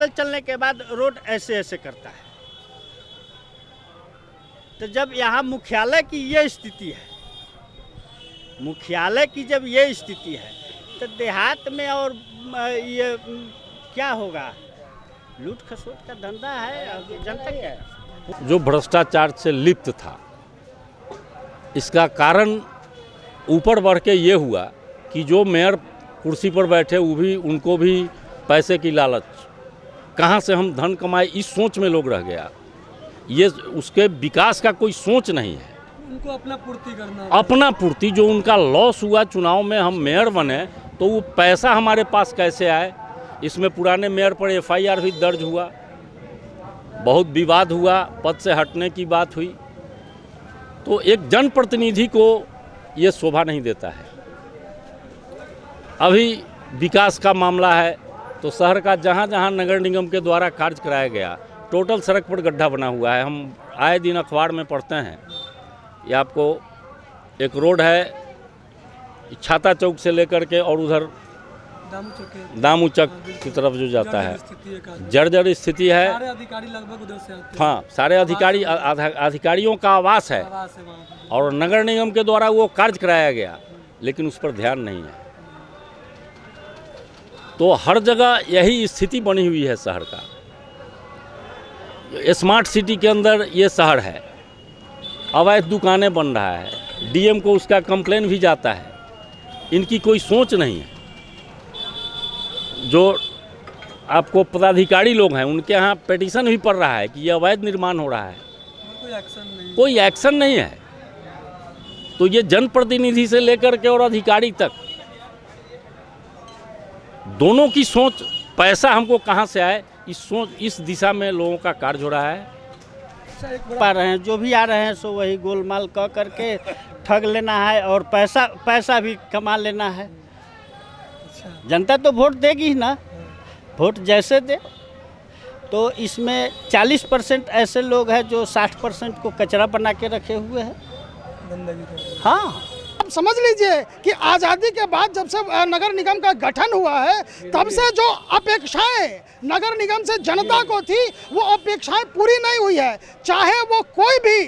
चलने के बाद रोड ऐसे ऐसे करता है। तो जब यहाँ मुख्यालय की ये स्थिति है, मुख्यालय की जब ये स्थिति है तो देहात में और ये क्या होगा? लूट खसोट का धंधा है, जनता क्या जो भ्रष्टाचार से लिप्त था, इसका कारण ऊपर बढ़ के ये हुआ कि जो मेयर कुर्सी पर बैठे वो भी उनको भी पैसे की लालच, कहाँ से हम धन कमाए, इस सोच में लोग रह गया। ये उसके विकास का कोई सोच नहीं है, उनको अपना पूर्ति करना, अपना पूर्ति। जो उनका लॉस हुआ चुनाव में, हम मेयर बने तो वो पैसा हमारे पास कैसे आए, इसमें पुराने मेयर पर एफआईआर भी दर्ज हुआ, बहुत विवाद हुआ, पद से हटने की बात हुई। तो एक जनप्रतिनिधि को ये शोभा नहीं देता है। अभी विकास का मामला है तो शहर का जहाँ जहाँ नगर निगम के द्वारा कार्य कराया गया, टोटल सड़क पर गड्ढा बना हुआ है। हम आए दिन अखबार में पढ़ते हैं। ये आपको एक रोड है छाता चौक से लेकर के और उधर दामू चौक की तरफ जो जाता है, जर्जर स्थिति है। सारे अधिकारी लगभग उधर से आते हैं। हाँ, सारे अधिकारियों का आवास है और नगर निगम के द्वारा वो कार्य कराया गया, लेकिन उस पर ध्यान नहीं है। तो हर जगह यही स्थिति बनी हुई है शहर का। स्मार्ट सिटी के अंदर ये शहर है, अवैध दुकानें बन रहा है, डीएम को उसका कंप्लेन भी जाता है। इनकी कोई सोच नहीं है। जो आपको पदाधिकारी लोग हैं उनके यहाँ पिटीशन भी पड़ रहा है कि ये अवैध निर्माण हो रहा है, कोई एक्शन नहीं है। तो ये जनप्रतिनिधि से लेकर के और अधिकारी तक दोनों की सोच, पैसा हमको कहाँ से आए, इस सोच, इस दिशा में लोगों का कार्य हो रहा है। पा रहे हैं, जो भी आ रहे हैं सो वही गोलमाल कह करके ठग लेना है और पैसा भी कमा लेना है। जनता तो वोट देगी ही ना, वोट जैसे दे। तो इसमें 40% ऐसे लोग हैं जो 60% को कचरा बना के रखे हुए हैं। हाँ, आप समझ लीजिए कि आज़ादी के बाद जब से नगर निगम का गठन हुआ है, तब से जो अपेक्षाएं नगर निगम से जनता को थी, वो अपेक्षाएं पूरी नहीं हुई है। चाहे वो कोई भी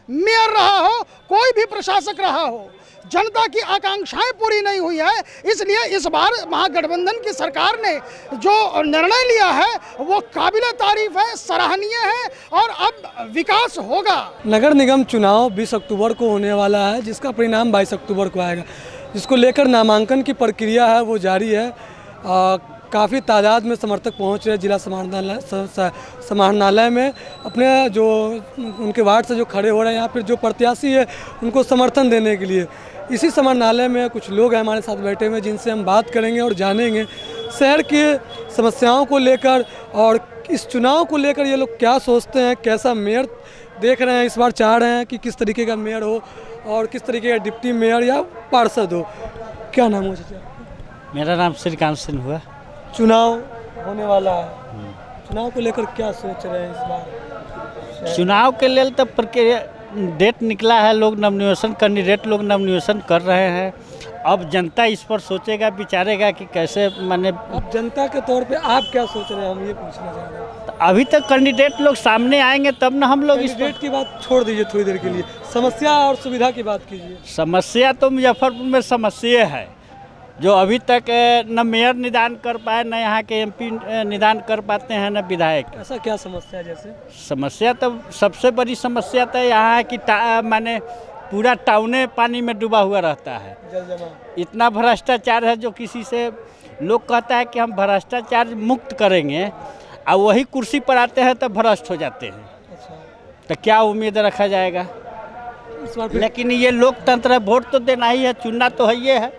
मेयर रहा हो, कोई भी प्रशासक रहा हो, जनता की आकांक्षाएं पूरी नहीं हुई है। इसलिए इस बार महागठबंधन की सरकार ने जो निर्णय लिया है वो काबिले तारीफ है, सराहनीय है और अब विकास होगा। नगर निगम चुनाव 20 अक्टूबर को होने वाला है, जिसका परिणाम 22 अक्टूबर को आएगा, जिसको लेकर नामांकन की प्रक्रिया है वो जारी है। काफ़ी तादाद में समर्थक पहुंच रहे जिला समाहरणालय में, अपने जो उनके वार्ड से जो खड़े हो रहे हैं, या फिर जो प्रत्याशी है उनको समर्थन देने के लिए। इसी समाहरणालय में कुछ लोग हैं हमारे साथ बैठे हुए, जिनसे हम बात करेंगे और जानेंगे शहर की समस्याओं को लेकर और इस चुनाव को लेकर ये लोग क्या सोचते हैं, कैसा मेयर देख रहे हैं, इस बार चाह रहे हैं कि किस तरीके का मेयर हो और किस तरीके का डिप्टी मेयर या पार्षद हो। क्या नाम हो चाचा? मेरा नाम श्रीकांत सिंह हुआ। चुनाव होने वाला है, चुनाव को लेकर क्या सोच रहे हैं इस बार? चुनाव के लिए तो प्रक्रिया डेट निकला है, लोग नॉमिनेशन, कैंडिडेट लोग नॉमिनेशन कर रहे हैं। अब जनता इस पर सोचेगा, विचारेगा कि कैसे, माने अब जनता के तौर पे आप क्या सोच रहे हैं, हम ये पूछना चाह रहे हैं। तो अभी तक कैंडिडेट लोग सामने आएंगे तब ना हम लोग इस पर। कैंडिडेट की बात छोड़ दीजिए थोड़ी देर के लिए, समस्या और सुविधा की बात कीजिए। समस्या तो मुजफ्फरपुर में समस्या है, जो अभी तक न मेयर निदान कर पाए, न यहाँ के एमपी निदान कर पाते हैं, न विधायक। ऐसा क्या समस्या है? जैसे समस्या तो सबसे बड़ी समस्या तो यहाँ है कि माने पूरा टाउने पानी में डूबा हुआ रहता है। जल जमा, इतना इतना भ्रष्टाचार है जो किसी से लोग कहता है कि हम भ्रष्टाचार मुक्त करेंगे, और वही कुर्सी पर आते हैं तो भ्रष्ट हो जाते हैं। अच्छा, तो क्या उम्मीद रखा जाएगा? इस बार लेकिन ये लोकतंत्र है, वोट तो देना ही है, चुनना तो है ये है।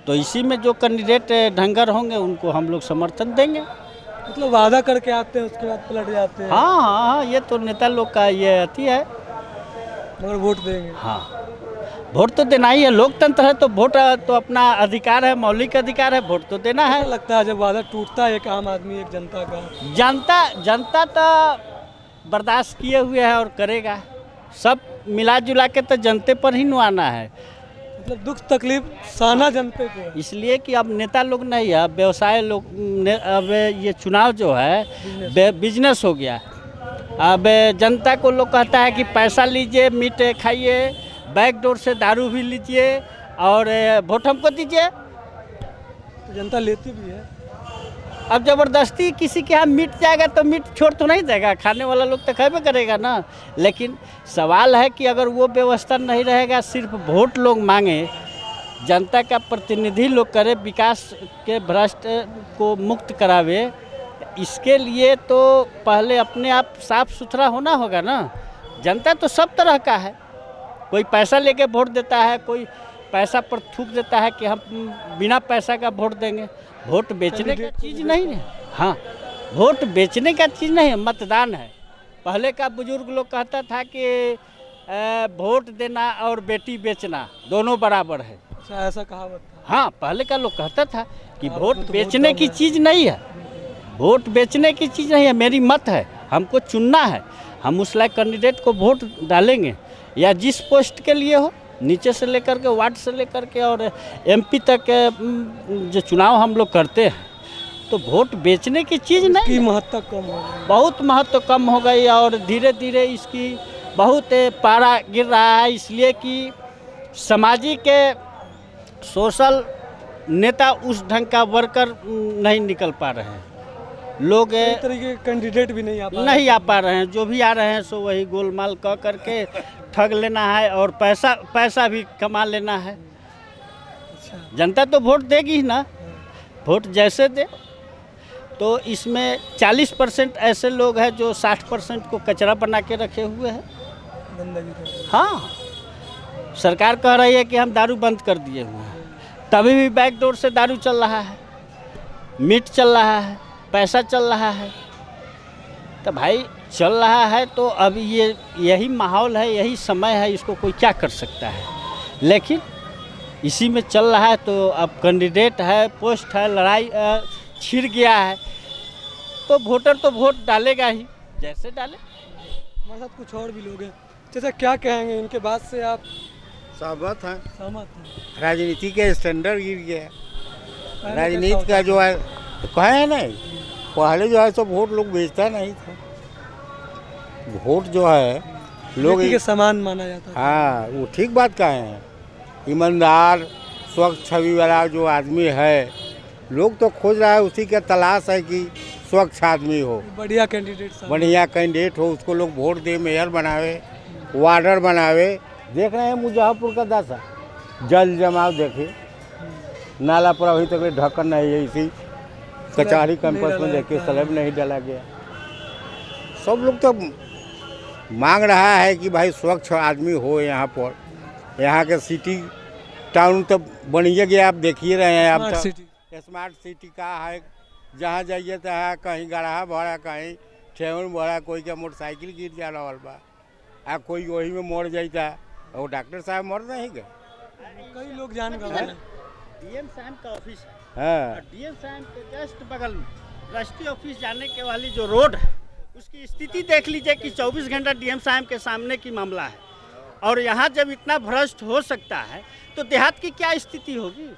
तो इसी में जो कैंडिडेट ढंगर होंगे उनको हम लोग समर्थन देंगे। मतलब वादा करके आते हैं, उसके बाद पलट जाते हैं। हाँ हाँ हाँ, ये तो नेता लोग का ये अति है। मगर वोट देंगे। हाँ, वोट तो देना ही है, लोकतंत्र है तो वोट तो अपना अधिकार है, मौलिक अधिकार है, वोट तो देना है। लगता है जब वादा टूटता है एक आम आदमी, एक जनता का, जनता तो बर्दाश्त किए हुए है और करेगा। सब मिला जुला के तो जनते पर ही नुआना है। मतलब दुख तकलीफ सहना जनते को है। इसलिए कि अब नेता लोग नहीं है, अब व्यवसाय लोग अब ये चुनाव जो है बिजनेस हो गया। अब जनता को लोग कहता है कि पैसा लीजिए, मीट खाइए, बैक डोर से दारू भी लीजिए और वोट हमको दीजिए। तो जनता लेती भी है। अब ज़बरदस्ती किसी के यहाँ मीट जाएगा तो मीट छोड़ तो नहीं देगा, खाने वाला लोग तो खाबे करेगा ना। लेकिन सवाल है कि अगर वो व्यवस्था नहीं रहेगा, सिर्फ वोट लोग मांगे, जनता का प्रतिनिधि लोग करे, विकास के भ्रष्ट को मुक्त करावे, इसके लिए तो पहले अपने आप साफ सुथरा होना होगा ना। जनता तो सब तरह का है, कोई पैसा लेके वोट देता है, कोई पैसा पर थूक देता है कि हम बिना पैसा का वोट देंगे। वोट बेचने का चीज़ नहीं है। हाँ, वोट बेचने का चीज़ नहीं है, मतदान है। पहले का बुजुर्ग लोग कहता था कि वोट देना और बेटी बेचना दोनों बराबर है। अच्छा, ऐसा कहावत था। हाँ, पहले का लोग कहता था कि वोट बेचने की चीज़ नहीं है, वोट बेचने की चीज़ नहीं है, मेरी मत है, हमको चुनना है, हम उस लायक कैंडिडेट को वोट डालेंगे, या जिस पोस्ट के लिए हो, नीचे से लेकर के वार्ड से लेकर के और एमपी तक जो चुनाव हम लोग करते हैं, तो वोट बेचने की चीज़ नहीं की है। महत्ता कम हो गई। बहुत महत्व कम हो गई और धीरे धीरे इसकी बहुत पारा गिर रहा है, इसलिए कि सामाजिक सोशल नेता उस ढंग का वर्कर नहीं निकल पा रहे हैं। लोग इस तरीके के कैंडिडेट भी नहीं आ पा रहे हैं, जो भी आ रहे हैं सो वही गोलमाल कह करके ठग लेना है और पैसा भी कमा लेना है। अच्छा। जनता तो वोट देगी ही ना, वोट जैसे दे। तो इसमें 40% ऐसे लोग हैं जो 60% को कचरा बना के रखे हुए हैं। गंदगी करते हाँ, सरकार कह रही है कि हम दारू बंद कर दिए हुए हैं, तभी भी बैक डोर से दारू चल रहा है, मीट चल रहा है, पैसा चल रहा है। तो भाई चल रहा है तो अब यही माहौल है, यही समय है, इसको कोई क्या कर सकता है। लेकिन इसी में चल रहा है, तो अब कैंडिडेट है, पोस्ट है, लड़ाई छिड़ गया है, तो वोटर तो वोट डालेगा ही, जैसे डाले। हमारे साथ कुछ और भी लोग हैं। जैसा क्या कहेंगे इनके बात से आप सहमत हैं। सहमत हैं? राजनीति के स्टैंडर्ड गिर गया है। राजनीति का जो है तो कहे नहीं, पहले जो है तो वोट लोग बेचता नहीं था। वोट जो है लोग व्यक्ति के समान माना जाता है। हाँ, वो ठीक बात कहे हैं। ईमानदार स्वच्छ छवि वाला जो आदमी है, लोग तो खोज रहा है, उसी का तलाश है कि स्वच्छ आदमी हो, बढ़िया कैंडिडेट बढ़िया कैंडिडेट हो, उसको लोग वोट दे, मेयर बनावे, वार्डर बनावे। देख रहे हैं मुजफ्फरपुर का दशा, जल जमाव देखिए, नाला पर अभी तक ढक्कन नहीं है, इसी कचहरी कैंपस में देखिए स्लैब नहीं डाला गया। सब लोग तो मांग रहा है कि भाई स्वच्छ आदमी हो यहाँ पर। यहाँ के सिटी टाउन तो बनिए गया, आप देख ही रहे हैं। आप तो स्मार्ट सिटी का है, जहाँ जाइए तो है, कहीं गढ़ा भरा, कहीं ठेहुन भरा, कोई का मोटरसाइकिल गिर जा रहा बा, आ कोई वही में मर जाता, और डॉक्टर साहब मर नहीं गए। कई लोग जान गए। डीएम साहब का ऑफिस है, हाँ। डीएम साहब के जस्ट बगल में राष्ट्रीय ऑफिस जाने के वाली जो रोड है, उसकी स्थिति देख लीजिए कि 24 घंटा डीएम साहब के सामने की मामला है। और यहाँ जब इतना भ्रष्ट हो सकता है तो देहात की क्या स्थिति होगी,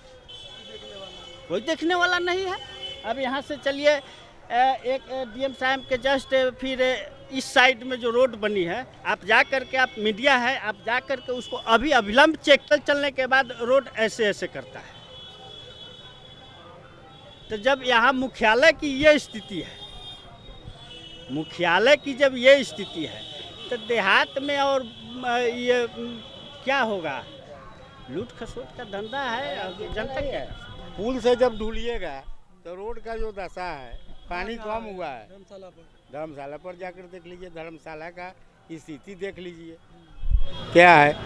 कोई देखने वाला नहीं है। अब यहाँ से चलिए एक डीएम साहब के जस्ट फिर इस साइड में जो रोड बनी है, आप जा करके, आप मीडिया है, आप जा करके उसको अभी अविलंब चेक चलने के बाद रोड ऐसे ऐसे करता है। तो जब यहाँ मुख्यालय की ये स्थिति है, मुख्यालय की जब ये स्थिति है, तो देहात में और ये क्या होगा, लूट खसोट का धंधा है। जनता क्या, पुल से जब ढूलिएगा तो रोड का जो दशा है, पानी कम हुआ है। धर्मशाला पर जाकर देख लीजिए, धर्मशाला का स्थिति देख लीजिए क्या है,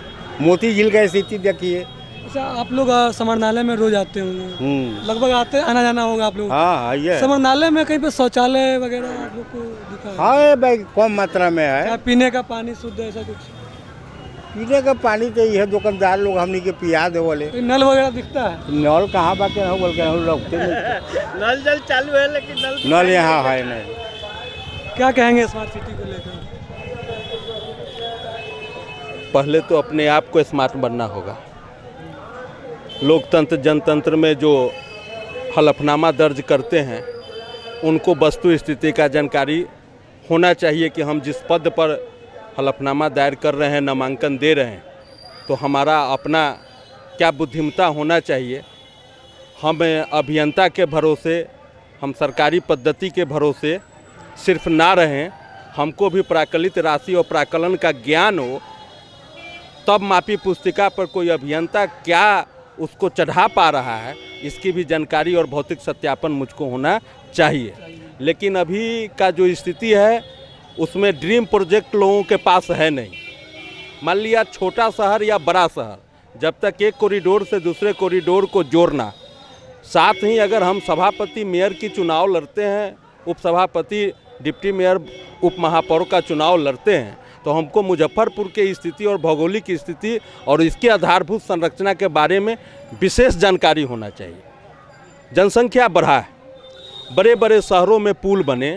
मोती झील का स्थिति देखिए। अच्छा, आप लोग समरनालय में रोज आते होंगे, लगभग आते आना जाना होगा आप लोग? हाँ, ये समरनालय में कहीं पे शौचालय वगैरह आप लोग को दिखा है? हाँ भाई, कम मात्रा में है। क्या पीने का पानी शुद्ध, ऐसा कुछ? पीने का पानी तो यह दुकानदार लोग हमने के पिया दे बोले। नल वगैरह दिखता है? नल कहाँ बाकी हो बोल के लगते नहीं। नल जल चालू है लेकिन नल यहाँ है नहीं। क्या कहेंगे स्मार्ट सिटी को लेकर? पहले तो अपने आप को स्मार्ट बनना होगा, लोकतंत्र जनतंत्र में जो हलफनामा दर्ज करते हैं उनको वस्तु स्थिति का जानकारी होना चाहिए कि हम जिस पद पर हलफनामा दायर कर रहे हैं, नामांकन दे रहे हैं, तो हमारा अपना क्या बुद्धिमत्ता होना चाहिए। हम अभियंता के भरोसे, हम सरकारी पद्धति के भरोसे सिर्फ ना रहें, हमको भी प्राकलित राशि और प्राकलन का ज्ञान हो, तब मापी पुस्तिका पर कोई अभियंता क्या उसको चढ़ा पा रहा है इसकी भी जानकारी और भौतिक सत्यापन मुझको होना चाहिए। लेकिन अभी का जो स्थिति है उसमें ड्रीम प्रोजेक्ट लोगों के पास है नहीं। मान लिया छोटा शहर या बड़ा शहर, जब तक एक कॉरिडोर से दूसरे कॉरिडोर को जोड़ना, साथ ही अगर हम सभापति मेयर की चुनाव लड़ते हैं, उपसभापति डिप्टी मेयर उप महापौर का चुनाव लड़ते हैं, तो हमको मुजफ्फरपुर की स्थिति और भौगोलिक स्थिति और इसके आधारभूत संरचना के बारे में विशेष जानकारी होना चाहिए। जनसंख्या बढ़ा है, बड़े बड़े शहरों में पुल बने,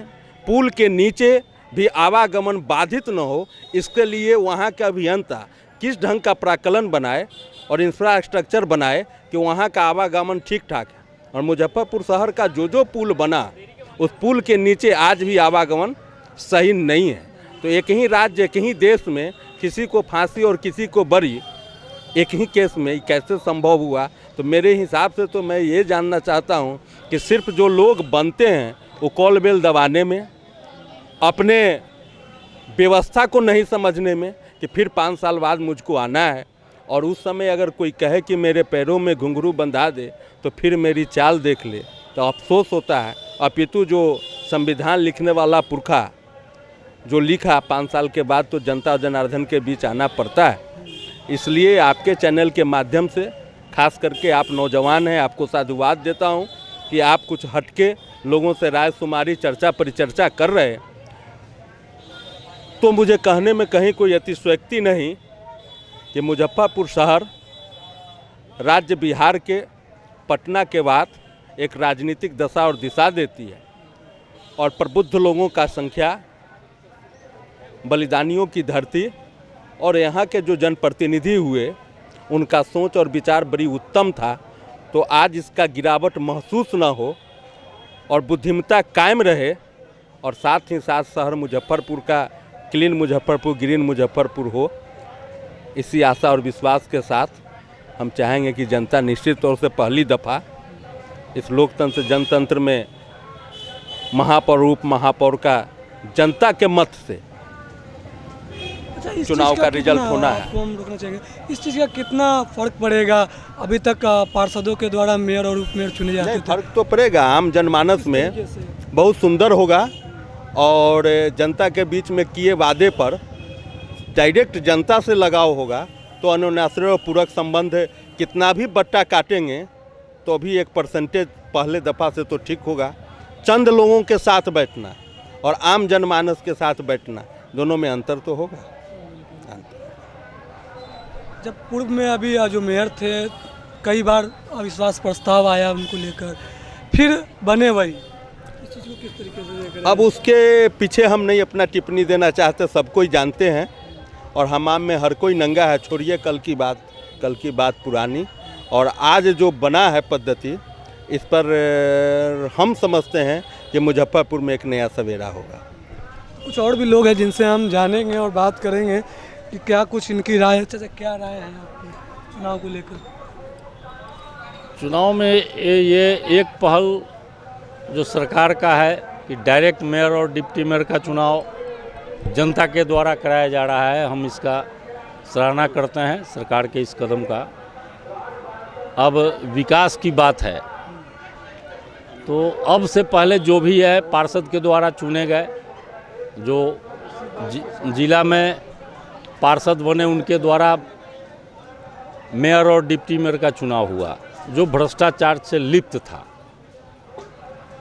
पुल के नीचे भी आवागमन बाधित न हो, इसके लिए वहाँ के अभियंता किस ढंग का प्राकलन बनाए और इंफ्रास्ट्रक्चर बनाए कि वहाँ का आवागमन ठीक ठाक है। और मुजफ्फरपुर शहर का जो पुल बना, उस पुल के नीचे आज भी आवागमन सही नहीं है। तो एक ही राज्य, एक ही देश में किसी को फांसी और किसी को बरी एक ही केस में कैसे संभव हुआ। तो मेरे हिसाब से तो मैं ये जानना चाहता हूँ कि सिर्फ जो लोग बनते हैं वो कॉल बेल दबाने में, अपने व्यवस्था को नहीं समझने में कि फिर 5 साल बाद मुझको आना है, और उस समय अगर कोई कहे कि मेरे पैरों में घुंघरू बंधा दे तो फिर मेरी चाल देख ले, तो अफसोस होता है। अपितु जो संविधान लिखने वाला पुरखा जो लिखा, 5 साल के बाद तो जनता जनार्दन के बीच आना पड़ता है। इसलिए आपके चैनल के माध्यम से, खास करके आप नौजवान हैं, आपको साधुवाद देता हूं कि आप कुछ हटके लोगों से राय शुमारी, चर्चा परिचर्चा कर रहे हैं। तो मुझे कहने में कहीं कोई अतिशयोक्ति नहीं कि मुजफ्फरपुर शहर राज्य बिहार के पटना के बाद एक राजनीतिक दशा और दिशा देती है, और प्रबुद्ध लोगों का संख्या, बलिदानियों की धरती, और यहाँ के जो जनप्रतिनिधि हुए उनका सोच और विचार बड़ी उत्तम था। तो आज इसका गिरावट महसूस न हो और बुद्धिमत्ता कायम रहे, और साथ ही साथ शहर मुजफ्फरपुर का क्लीन मुजफ्फरपुर, ग्रीन मुजफ्फरपुर हो, इसी आशा और विश्वास के साथ हम चाहेंगे कि जनता निश्चित तौर से पहली दफ़ा इस लोकतंत्र जनतंत्र में महापौर, उप महापौर का जनता के मत से चुनाव का रिजल्ट होना है। आपको हम रोकना चाहेंगे, इस चीज़ का कितना फर्क पड़ेगा? अभी तक पार्षदों के द्वारा मेयर और उप मेयर चुने जाते थे। फर्क तो पड़ेगा, आम जनमानस में बहुत सुंदर होगा, और जनता के बीच में किए वादे पर डायरेक्ट जनता से लगाव होगा। तो अन्योन्याश्रय और पूरक संबंध कितना भी बट्टा काटेंगे तो भी 1% पहले दफ़ा से तो ठीक होगा। चंद लोगों के साथ बैठना और आम जनमानस के साथ बैठना, दोनों में अंतर तो होगा। जब पूर्व में अभी जो मेयर थे, कई बार अविश्वास प्रस्ताव आया उनको लेकर, फिर बने वही, इस चीज़ को किस तरीके से लेकर? अब उसके पीछे हम नहीं अपना टिप्पणी देना चाहते, सब कोई जानते हैं, और हमाम में हर कोई नंगा है। छोड़िए कल की बात पुरानी, और आज जो बना है पद्धति, इस पर हम समझते हैं कि मुजफ्फरपुर में एक नया सवेरा होगा। कुछ और भी लोग हैं जिनसे हम जानेंगे और बात करेंगे कि क्या कुछ इनकी राय है। चाचा, क्या राय है आपकी चुनाव को लेकर? चुनाव में ये एक पहल जो सरकार का है कि डायरेक्ट मेयर और डिप्टी मेयर का चुनाव जनता के द्वारा कराया जा रहा है, हम इसका सराहना करते हैं सरकार के इस कदम का। अब विकास की बात है तो अब से पहले जो भी है पार्षद के द्वारा चुने गए, जो जिला में पार्षद बने उनके द्वारा मेयर और डिप्टी मेयर का चुनाव हुआ, जो भ्रष्टाचार से लिप्त था।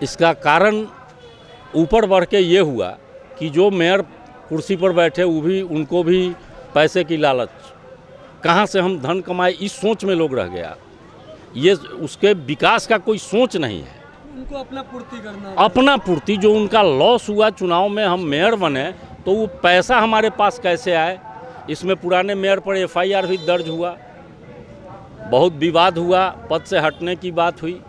इसका कारण ऊपर बढ़ के ये हुआ कि जो मेयर कुर्सी पर बैठे उनको भी पैसे की लालच, कहाँ से हम धन कमाए, इस सोच में लोग रह गया। ये उसके विकास का कोई सोच नहीं है, उनको अपना पूर्ति करना, अपना पूर्ति। जो उनका लॉस हुआ चुनाव में, हम मेयर बने तो वो पैसा हमारे पास कैसे आए, इसमें पुराने मेयर पर FIR भी दर्ज हुआ, बहुत विवाद हुआ, पद से हटने की बात हुई।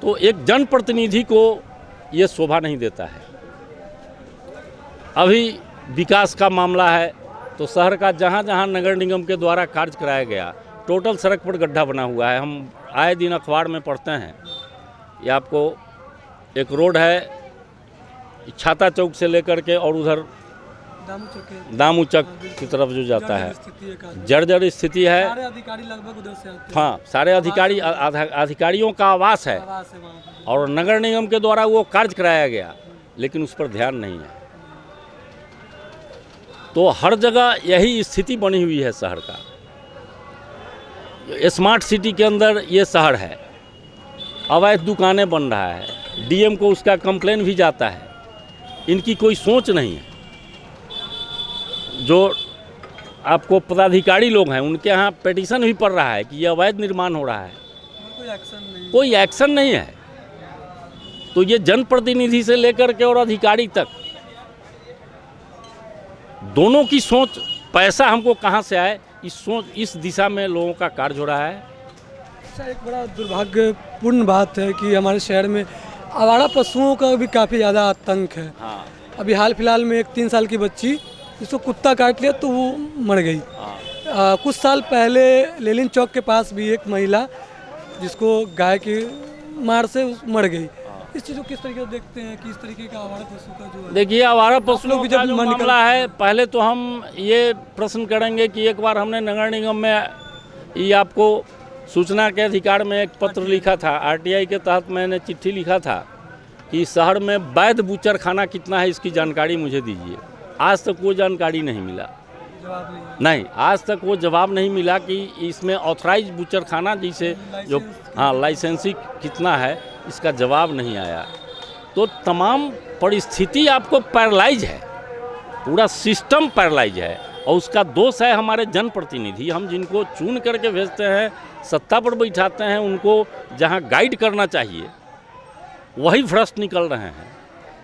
तो एक जनप्रतिनिधि को ये शोभा नहीं देता है। अभी विकास का मामला है तो शहर का जहाँ जहाँ नगर निगम के द्वारा कार्य कराया गया, टोटल सड़क पर गड्ढा बना हुआ है। हम आए दिन अखबार में पढ़ते हैं। ये आपको एक रोड है छाता चौक से लेकर के और उधर दामू चौक की तरफ जो जाता है, जर्जर स्थिति है। सारे अधिकारी लगभग उधर से आते हैं। हाँ, सारे अधिकारियों का आवास है और नगर निगम के द्वारा वो कार्य कराया गया, लेकिन उस पर ध्यान नहीं है। तो हर जगह यही स्थिति बनी हुई है शहर का। स्मार्ट सिटी के अंदर ये शहर है, अवैध दुकानें बन रहा है, डीएम को उसका कंप्लेन भी जाता है। इनकी कोई सोच नहीं है। जो आपको पदाधिकारी लोग हैं उनके यहाँ पिटीशन भी पड़ रहा है कि ये अवैध निर्माण हो रहा है, कोई एक्शन नहीं है। तो ये जनप्रतिनिधि से लेकर के और अधिकारी तक दोनों की सोच, पैसा हमको कहाँ से आए, इस दिशा में लोगों का कार्य हो रहा है। अच्छा, एक बड़ा दुर्भाग्यपूर्ण बात है कि हमारे शहर में आवारा पशुओं का भी काफ़ी ज़्यादा आतंक है। हाँ। अभी हाल फिलहाल में एक 3 साल की बच्ची, जिसको कुत्ता काट लिया तो वो मर गई। कुछ साल पहले लेलिन चौक के पास भी एक महिला जिसको गाय की मार से मर गई। इस चीज़ को किस तरीके से देखते हैं कि इस तरीके का आवारा पशु का जो है? देखिए, आवारा पशुओं का जो मामला है, पहले तो हम ये प्रश्न करेंगे कि एक बार हमने नगर निगम में ये आपको सूचना के अधिकार में एक पत्र लिखा था, आरटीआई के तहत मैंने चिट्ठी लिखा था कि शहर में वैध बूचर खाना कितना है इसकी जानकारी मुझे दीजिए। आज तक वो जानकारी नहीं मिला। नहीं, आज तक वो जवाब नहीं मिला कि इसमें ऑथराइज बूचर खाना जिसे जो लाइसेंसी कितना है, इसका जवाब नहीं आया। तो तमाम परिस्थिति आपको पैरालाइज है, पूरा सिस्टम पैरालाइज है और उसका दोष है हमारे जनप्रतिनिधि। हम जिनको चुन करके भेजते हैं, सत्ता पर बैठाते हैं, उनको जहां गाइड करना चाहिए वही भ्रष्ट निकल रहे हैं।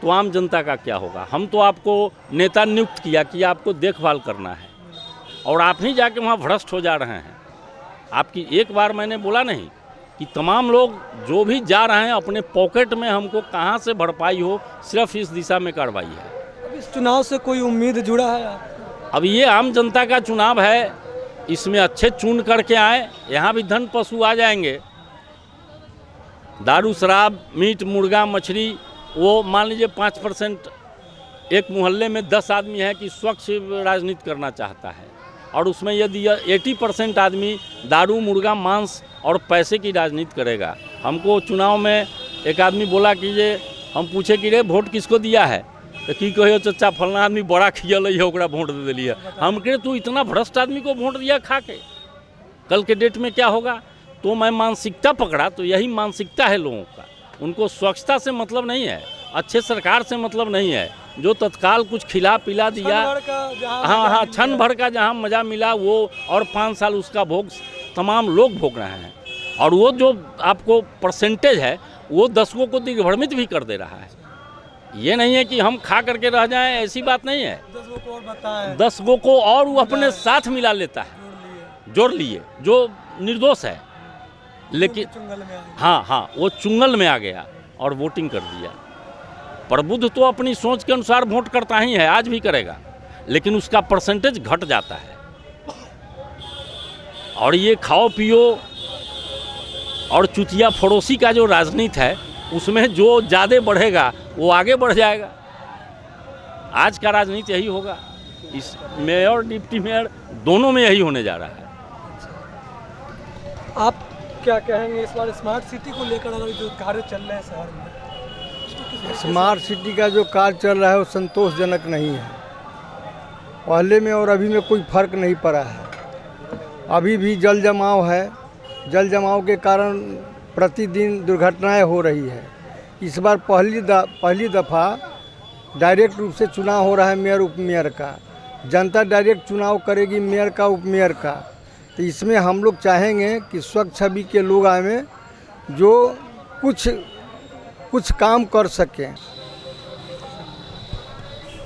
तो आम जनता का क्या होगा? हम तो आपको नेता नियुक्त किया कि आपको देखभाल करना है और आप ही जाके वहाँ भ्रष्ट हो जा रहे हैं। आपकी एक बार मैंने बोला नहीं कि तमाम लोग जो भी जा रहे हैं अपने पॉकेट में, हमको कहाँ से भरपाई हो, सिर्फ इस दिशा में कार्रवाई है। अब इस चुनाव से कोई उम्मीद जुड़ा है आपको? अब ये आम जनता का चुनाव है, इसमें अच्छे चुन करके आए। यहाँ भी धन पशु आ जाएंगे, दारू शराब मीट मुर्गा मछली, वो मान लीजिए 5% एक मोहल्ले में 10 आदमी है कि स्वच्छ राजनीति करना चाहता है और उसमें यदि 80% आदमी दारू मुर्गा मांस और पैसे की राजनीति करेगा। हमको चुनाव में एक आदमी बोला कि ये, हम पूछे कि रे वोट किसको दिया है, तो की कहो चचा फलना आदमी बड़ा खियल है ओकरा वोट दे दिलिए। हम कहे तू इतना भ्रष्ट आदमी को वोट दिया खा के, कल के डेट में क्या होगा? तो मैं मानसिकता पकड़ा, तो यही मानसिकता है लोगों का। उनको स्वच्छता से मतलब नहीं है, अच्छे सरकार से मतलब नहीं है, जो तत्काल कुछ खिला पिला दिया, हाँ, क्षण भर का जहाँ मज़ा मिला वो, और 5 साल उसका भोग तमाम लोग भोग रहे हैं। और वो जो आपको परसेंटेज है वो 10 को दिग्भ्रमित भी कर दे रहा है। ये नहीं है कि हम खा करके रह जाएं, ऐसी बात नहीं है। 10 को और वो अपने साथ मिला लेता है, जोड़ लिए, जो निर्दोष है, लेकिन हाँ वो चुंगल में आ गया और वोटिंग कर दिया। प्रबुद्ध तो अपनी सोच के अनुसार वोट करता ही है, आज भी करेगा, लेकिन उसका परसेंटेज घट जाता है। और ये खाओ पियो और चुतिया फरोसी का जो राजनीति है, उसमें जो ज़्यादा बढ़ेगा वो आगे बढ़ जाएगा। आज का राजनीति यही होगा, इस मेयर डिप्टी मेयर दोनों में यही होने जा रहा है। आप क्या कहेंगे इस बार स्मार्ट सिटी को लेकर अगर जो कार्य चल रहे हैं शहर में? स्मार्ट सिटी का जो कार्य चल रहा है वो संतोषजनक नहीं है। पहले में और अभी में कोई फर्क नहीं पड़ा है। अभी भी जल जमाव है, जल जमाव के कारण प्रतिदिन दुर्घटनाएं हो रही है। इस बार पहली दफ़ा डायरेक्ट रूप से चुनाव हो रहा है मेयर उपमेयर का। जनता डायरेक्ट चुनाव करेगी मेयर का उपमेयर का। तो इसमें हम लोग चाहेंगे कि स्वच्छ छवि के लोग आए जो कुछ काम कर सकें।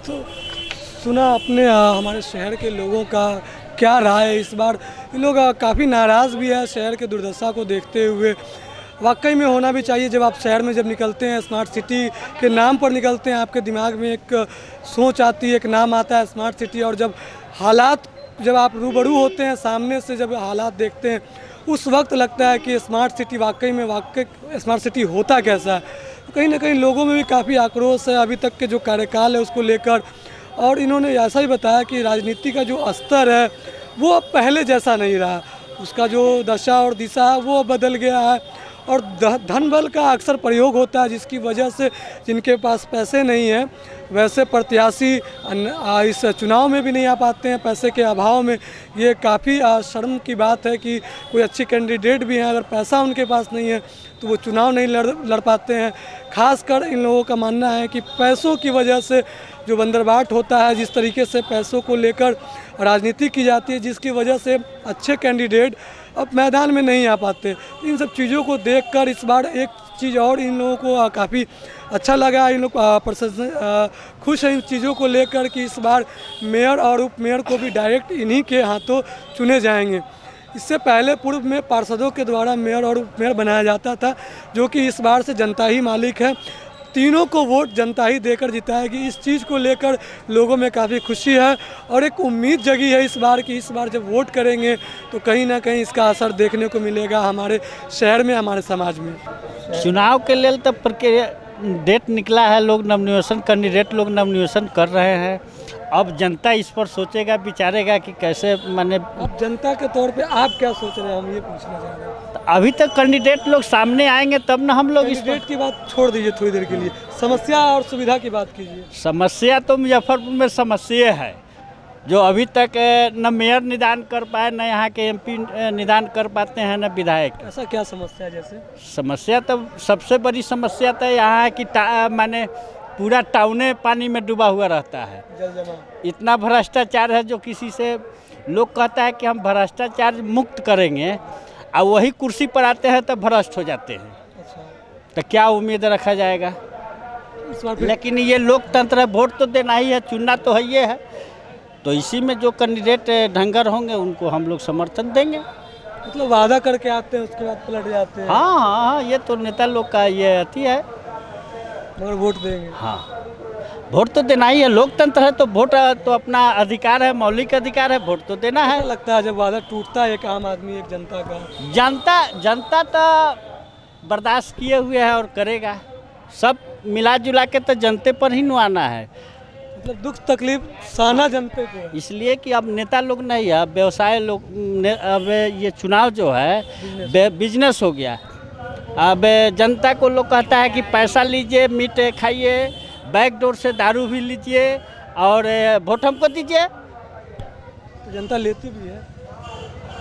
तो सुना आपने हमारे शहर के लोगों का क्या राय है इस बार ये लोग काफ़ी नाराज़ भी है शहर के दुर्दशा को देखते हुए। वाकई में होना भी चाहिए, जब आप शहर में जब निकलते हैं, स्मार्ट सिटी के नाम पर निकलते हैं, आपके दिमाग में एक सोच आती है, एक नाम आता है स्मार्ट सिटी, और जब हालात जब आप रूबरू होते हैं, सामने से जब हालात देखते हैं, उस वक्त लगता है कि स्मार्ट सिटी वाकई स्मार्ट सिटी होता कैसा है। कहीं ना कहीं लोगों में भी काफ़ी आक्रोश है अभी तक के जो कार्यकाल है उसको लेकर, और इन्होंने ऐसा ही बताया कि राजनीति का जो स्तर है वो अब पहले जैसा नहीं रहा, उसका जो दशा और दिशा है वो बदल गया है, और धन बल का अक्सर प्रयोग होता है, जिसकी वजह से जिनके पास पैसे नहीं हैं वैसे प्रत्याशी इस चुनाव में भी नहीं आ पाते हैं पैसे के अभाव में। ये काफ़ी शर्म की बात है कि कोई अच्छे कैंडिडेट भी हैं, अगर पैसा उनके पास नहीं है तो वो चुनाव नहीं लड़ पाते हैं। खासकर इन लोगों का मानना है कि पैसों की वजह से जो बंदरबाट होता है, जिस तरीके से पैसों को लेकर राजनीति की जाती है, जिसकी वजह से अच्छे कैंडिडेट अब मैदान में नहीं आ पाते। इन सब चीज़ों को देखकर इस बार एक चीज़ और इन लोगों को काफ़ी अच्छा लगा, इन लोग खुश हैं इन चीज़ों को लेकर कि इस बार मेयर और उप मेयर को भी डायरेक्ट इन्हीं के हाथों चुने जाएंगे। इससे पहले पूर्व में पार्षदों के द्वारा मेयर और उप मेयर बनाया जाता था, जो कि इस बार से जनता ही मालिक है, तीनों को वोट जनता ही देकर जिताएगी। इस चीज़ को लेकर लोगों में काफ़ी खुशी है और एक उम्मीद जगी है इस बार कि इस बार जब वोट करेंगे तो कहीं ना कहीं इसका असर देखने को मिलेगा हमारे शहर में, हमारे समाज में। चुनाव के लिए तब प्रक्रिया डेट निकला है, लोग नॉमिनेशन कैंडिडेट लोग नॉमिनेशन कर रहे हैं। अब जनता इस पर सोचेगा विचारेगा कि कैसे माने। अब जनता के तौर पे आप क्या सोच रहे हैं, हम ये पूछना चाह रहे हैं। तो अभी तक कैंडिडेट लोग सामने आएंगे तब ना हम लोग इस कैंडिडेट की बात छोड़ दीजिए थोड़ी देर के लिए, समस्या और सुविधा की बात कीजिए। समस्या तो मुजफ्फरपुर में समस्या है, जो अभी तक न मेयर निदान कर पाए, न यहाँ के एमपी निदान कर पाते हैं, न विधायक। ऐसा क्या समस्या है? जैसे समस्या तो सबसे बड़ी समस्या तो यहाँ है कि माने पूरा टाउने पानी में डूबा हुआ रहता है, जल जमाव। इतना भ्रष्टाचार है जो किसी से लोग कहता है कि हम भ्रष्टाचार मुक्त करेंगे, और वही कुर्सी पर आते हैं तो भ्रष्ट हो जाते हैं। अच्छा, तो क्या उम्मीद रखा जाएगा? इस बार लेकिन ये लोकतंत्र है, वोट तो देना ही है, चुनना तो है ये है। तो इसी में जो कैंडिडेट ढंगर होंगे उनको हम लोग समर्थन देंगे। मतलब वादा करके आते हैं उसके बाद पलट जाते हैं। हाँ हाँ हाँ, ये तो नेता लोग का ये अति है। मगर वोट देंगे। हाँ, वोट तो देना ही है, लोकतंत्र है तो वोट तो अपना अधिकार है, मौलिक अधिकार है, वोट तो देना है। लगता है जब वादा टूटता है एक आम आदमी, एक जनता का, जनता तो बर्दाश्त किए हुए है और करेगा। सब मिला जुला के तो जनते पर ही नुआना है। मतलब दुख तकलीफ सहना जनते को है। इसलिए कि अब नेता लोग नहीं है, अब व्यवसाय लोग अब ये चुनाव जो है बिजनेस हो गया। अब जनता को लोग कहता है कि पैसा लीजिए, मीट खाइए, बैक डोर से दारू भी लीजिए और वोट हमको दीजिए। तो जनता लेती भी है।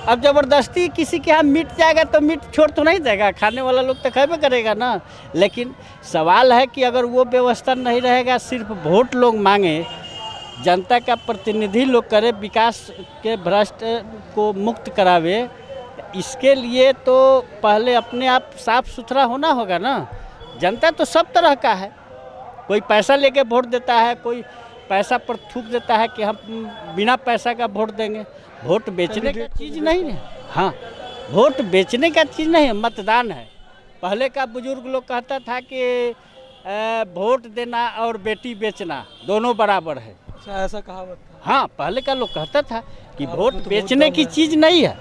अब ज़बरदस्ती किसी के यहाँ मीट जाएगा तो मीट छोड़ तो नहीं देगा, खाने वाला लोग तो खाबे करेगा ना। लेकिन सवाल है कि अगर वो व्यवस्था नहीं रहेगा, सिर्फ वोट लोग मांगे, जनता का प्रतिनिधि लोग करे, विकास के भ्रष्ट को मुक्त करावे, इसके लिए तो पहले अपने आप साफ सुथरा होना होगा ना। जनता तो सब तरह का है, कोई पैसा लेके वोट देता है, कोई पैसा पर थूक देता है कि हम बिना पैसा का वोट देंगे। वोट बेचने का चीज़ नहीं है। हाँ, वोट बेचने का चीज़ नहीं है, मतदान है। पहले का बुजुर्ग लोग कहता था कि वोट देना और बेटी बेचना दोनों बराबर है। अच्छा, ऐसा कहावत था। हाँ, पहले का लोग कहता था कि वोट बेचने की चीज़ नहीं है,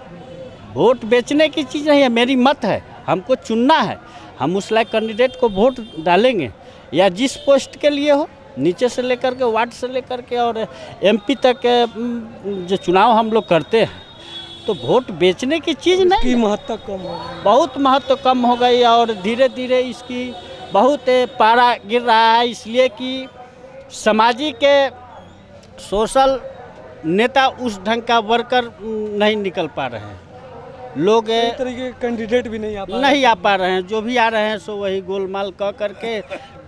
वोट बेचने की चीज़ नहीं है, मेरी मत है, हमको चुनना है, हम उस लायक कैंडिडेट को वोट डालेंगे, या जिस पोस्ट के लिए हो, नीचे से लेकर के वार्ड से लेकर के और एमपी तक जो चुनाव हम लोग करते हैं, तो वोट बेचने की चीज़ नहीं। इसकी महत्ता कम हो गई, बहुत महत्व कम हो गई, और धीरे धीरे इसकी बहुत पारा गिर रहा है। इसलिए कि सामाजिक सोशल नेता उस ढंग का वर्कर नहीं निकल पा रहे हैं। लोग इस तरीके के कैंडिडेट भी नहीं आ पा रहे हैं। जो भी आ रहे हैं सो वही गोलमाल कह करके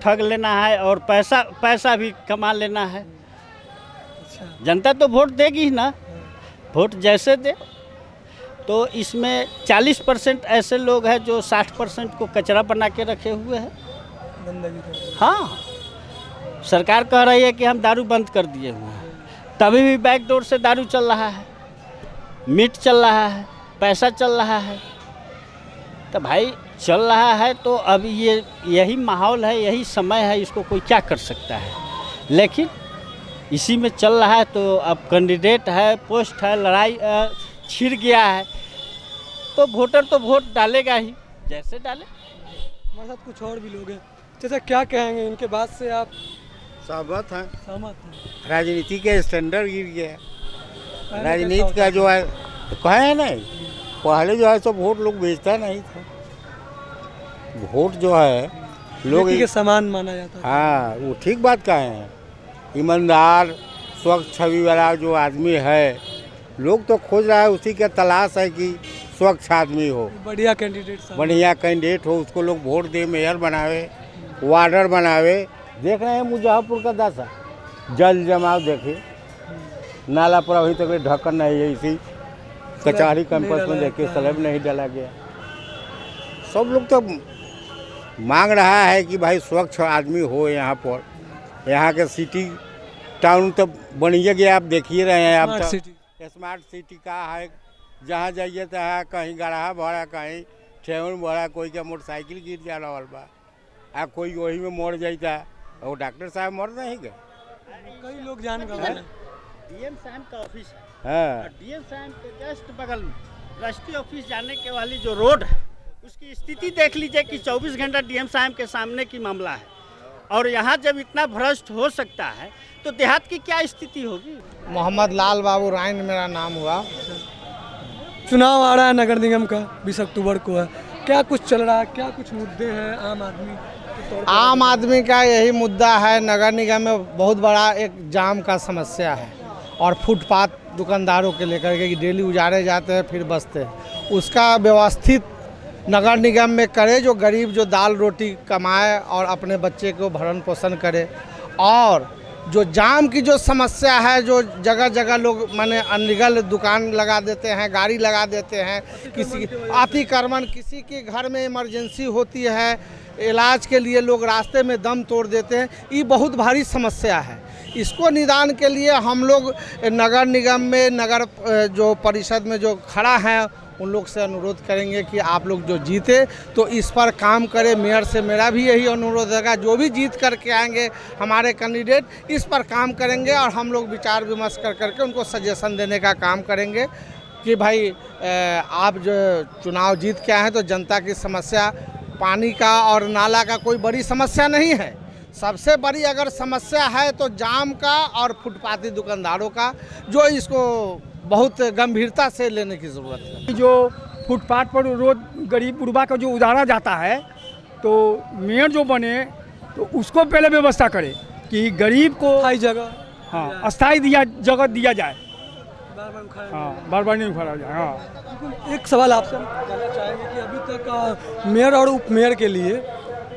ठग लेना है और पैसा भी कमा लेना है। अच्छा, जनता तो वोट देगी ही ना, वोट जैसे दे। तो इसमें 40% ऐसे लोग हैं जो 60% को कचरा बना के रखे हुए हैं। गंदगी। हाँ, सरकार कह रही है कि हम दारू बंद कर दिए हुए हैं, तभी भी बैकडोर से दारू चल रहा है। मीट चल रहा है, पैसा चल रहा है। तो भाई चल रहा है तो अब ये यही माहौल है, यही समय है, इसको कोई क्या कर सकता है। लेकिन इसी में चल रहा है तो अब कैंडिडेट है, पोस्ट है, लड़ाई छिड़ गया है तो वोटर तो वोट डालेगा ही, जैसे डाले। हमारे साथ कुछ और भी लोग हैं। जैसे क्या कहेंगे इनके बात से आप सहमत हैं। सहमत हैं? राजनीति के स्टैंडर्ड गिर गया है। राजनीति का जो है तो कहे नहीं, पहले जो है सब वोट लोग बेचता नहीं था। वोट जो है लोग व्यक्ति के समान माना जाता है। हाँ, वो ठीक बात कहे हैं। ईमानदार स्वच्छ छवि वाला जो आदमी है, लोग तो खोज रहा है, उसी का तलाश है कि स्वच्छ आदमी हो, बढ़िया कैंडिडेट बढ़िया कैंडिडेट हो, उसको लोग वोट दे, मेयर बनावे, वार्डर बनावे। देख रहे हैं मुजफ्फरपुर का दशा, जल जमाव देखिए, नाला पर अभी तक ढक्कन नहीं है, इसी कचहरी कैंपस में देखिए स्लैब नहीं डाला गया। सब लोग तो मांग रहा है कि भाई स्वच्छ आदमी हो यहाँ पर। यहाँ के सिटी टाउन तो बनिए गया, आप देख ही रहे हैं। आप तो स्मार्ट सिटी का है, जहाँ जाइए तो है कहीं गढ़ा भरा, कहीं ठेहुन भरा, कोई का मोटरसाइकिल गिर जा रहा बा, आ कोई वही में मर जाता, और डॉक्टर साहब मर नहीं गए। कई लोग जान गए। डीएम साहब का ऑफिस है, हाँ, डीएम साहब के जस्ट बगल में राष्ट्रीय ऑफिस जाने के वाली जो रोड है उसकी स्थिति देख लीजिए कि 24 घंटा डीएम साहब के सामने की मामला है। और यहाँ जब इतना भ्रष्ट हो सकता है तो देहात की क्या स्थिति होगी। मोहम्मद लाल बाबू राइन मेरा नाम हुआ। चुनाव आ रहा है नगर निगम का, 20 अक्टूबर को है। क्या कुछ चल रहा है, क्या कुछ मुद्दे हैं आम आदमी के तौर पर? आम आदमी का यही मुद्दा है, नगर निगम में बहुत बड़ा एक जाम का समस्या है और फुटपाथ दुकानदारों के लेकर के डेली उजाड़े जाते हैं फिर बसते हैं। उसका व्यवस्थित नगर निगम में करे, जो गरीब जो दाल रोटी कमाए और अपने बच्चे को भरण पोषण करे। और जो जाम की जो समस्या है, जो जगह जगह लोग माने अनलीगल दुकान लगा देते हैं, गाड़ी लगा देते हैं, किसी अतिक्रमण, किसी के घर में इमरजेंसी होती है, इलाज के लिए लोग रास्ते में दम तोड़ देते हैं, ये बहुत भारी समस्या है। इसको निदान के लिए हम लोग नगर निगम में, नगर जो परिषद में जो खड़ा है, उन लोग से अनुरोध करेंगे कि आप लोग जो जीते तो इस पर काम करें। मेयर से मेरा भी यही अनुरोध रहेगा, जो भी जीत करके आएंगे हमारे कैंडिडेट, इस पर काम करेंगे और हम लोग विचार विमर्श कर करके उनको सजेशन देने का काम करेंगे कि भाई आप जो चुनाव जीत के आए हैं तो जनता की समस्या पानी का और नाला का कोई बड़ी समस्या नहीं है। सबसे बड़ी अगर समस्या है तो जाम का और फुटपाथी दुकानदारों का, जो इसको बहुत गंभीरता से लेने की ज़रूरत है। जो फुटपाथ पर रोज गरीब गुरबा का जो उजाड़ा जाता है, तो मेयर जो बने तो उसको पहले व्यवस्था करे कि गरीब को स्थायी जगह, हाँ अस्थायी जगह दिया जाए, हाँ बार बार नहीं उखाड़ा जाए। हाँ, एक सवाल आपसे हम जानना चाहेंगे कि अभी तक मेयर और उप मेयर के लिए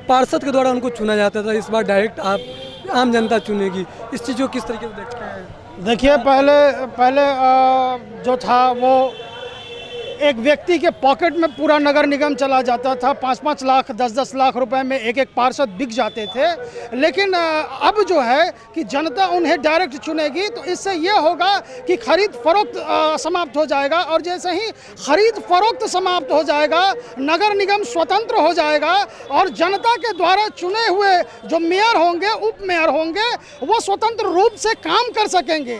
पार्षद के द्वारा उनको चुना जाता था, इस बार डायरेक्ट आप आम जनता चुनेगी, इस चीज़ को किस तरीके से देखते हैं? देखिए, पहले जो था वो एक व्यक्ति के पॉकेट में पूरा नगर निगम चला जाता था। 5-5 लाख 10-10 लाख रुपए में एक एक पार्षद बिक जाते थे। लेकिन अब जो है कि जनता उन्हें डायरेक्ट चुनेगी, तो इससे ये होगा कि खरीद फरोख्त समाप्त हो जाएगा। और जैसे ही खरीद फरोख्त समाप्त हो जाएगा, नगर निगम स्वतंत्र हो जाएगा और जनता के द्वारा चुने हुए जो मेयर होंगे, उप मेयर होंगे, वो स्वतंत्र रूप से काम कर सकेंगे।